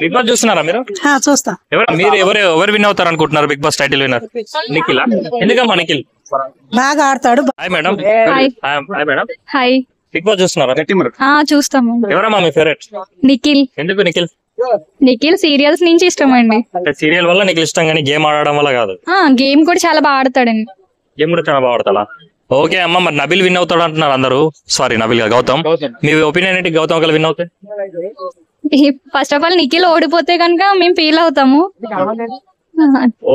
Big Boss చూస్తున్నారా మీరు? చూస్తా. ఎవరు విన్ అవుతారు అనుకుంటున్నారు Bigg Boss title winner? Nikhil. ఎందుకమ్మా నిఖిల్? బాగా ఆడతాడు. Hi madam. Hi madam. Hi. Bigg Boss చూస్తున్నారా? చూస్తాము. ఎవరమ్మా మీ ఫేవరెట్? నిఖిల్. ఎందుకు నిఖిల్? నిఖిల్ సీరియల్స్ నుంచి ఇష్టం అండి. సీరియల్ వల్ల నిఖిల్ ఇష్టం కానీ గేమ్ ఆడడం వల్ల కాదు. గేమ్ కూడా చాలా బాగా ఆడతాడండి. గేమ్ కూడా చాలా బాగా ఆడతాడా? ఓకే అమ్మ, మరి నబిల్ విన్ అవుతాడు అంటున్నారు అందరూ. సారీ నబిల్ గా గౌతమ్. మీ ఒపీనియన్ ఏంటి? గౌతమ్ ఒకవేళ విన్ అవుతే? ఫస్ట్ ఆఫ్ ఆల్ నిఖిల్ ఓడిపోతే కనుక మేము ఫీల్ అవుతాము.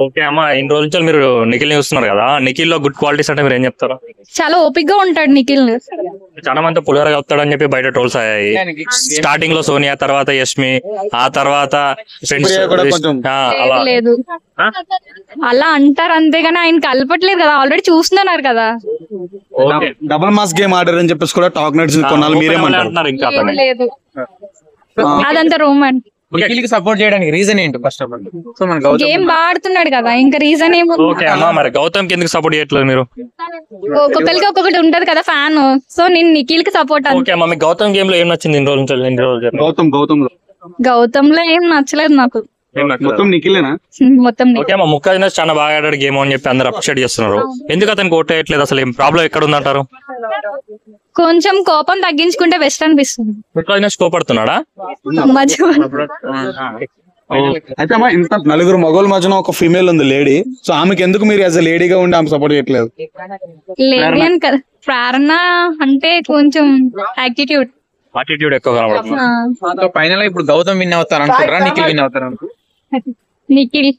ఓకే అమ్మ, ఇన్ని రోజుల నుంచి మీరు నిఖిల్ ని చూస్తున్నారు కదా, నిఖిల్ లో గుడ్ క్వాలిటీస్ అంటే మీరు ఏం చెప్తారు? చాలా ఓపిక్ గా ఉంటాడు నిఖిల్. చాలా మంది పులిహోర కలుపుతాడని చెప్పి బయట ట్రోల్స్ అయ్యాయి. స్టార్టింగ్ లో సోనియా, తర్వాత యష్మి, ఆ తర్వాత ఫ్రెండ్స్. లేదు అలా అంటారు అంతేగాని ఆయన కలపట్లేదు కదా, ఆల్రెడీ చూస్తున్నారు కదా. డబుల్ మాస్ గేమ్ ఆడారు అని చెప్పేసి కూడా టాక్ నడిచింది కొన్నాళ్ళు. మీరేమంటారు? ఇంకా లేదు అదంతా రోమన్. సపోర్ట్ చేయడానికి రీజన్ ఏంటి? ఫస్ట్ ఆఫ్ ఆల్ గేమ్ బాగా ఆడుతున్నాడు కదా, ఇంకా రీజన్ ఏమో. ఓకే అమ్మా, మరి గౌతమ్ కి ఎందుకు సపోర్ట్ చేయట్లేదు మీరు? ఒక్కొక్కరికి ఒక్కొక్కటి ఉంటది కదా ఫ్యాన్. సో నేను నిఖిల్ కి సపోర్ట్. ఓకే అమ్మా, మీకు గౌతమ్ గేమ్ లో ఏం నచ్చింది ఇన్ని రోజులు? గౌతమ్ లో ఏం నచ్చలేదు నాకు. మొత్తం నిఖిలేనా? మొత్తం ఓకే అమ్మా, ముఖాజినస్ చాలా బాగా ఆడాడు గేమ్ అని చెప్పి అందరు అప్రిషియేట్ చేస్తున్నారు. ఎందుకు అతనికి ఓట్ వేయట్లేదు? అసలు ఏం ప్రాబ్లం ఎక్కడ ఉందంటారు? కొంచెం కోపం తగ్గించుకుంటే బెస్ట్ అనిపిస్తుంది. ముఖాజినస్ కోపడుతున్నాడా? అయితే అమ్మా, ఇంత నలుగురు మగోళ్ళ మధ్యన ఒక ఫీమేల్ ఉంది లేడీ. సో ఆమెకి ఎందుకు మీరు యాజ్ ఎ లేడీగా ఉండి ఆమె సపోర్ట్ చేయట్లేదు? లేడీ అని కదా, ప్రేరణ అంటే కొంచెం యాటిట్యూడ్ ఎక్కువ కనబడుతుంది. ఫైనల్ ఇప్పుడు గౌతమ్ విన్ అవుతారు అనుకుంటారా? నిఖిల్ విన్ అవుతారు? నిఖిల్.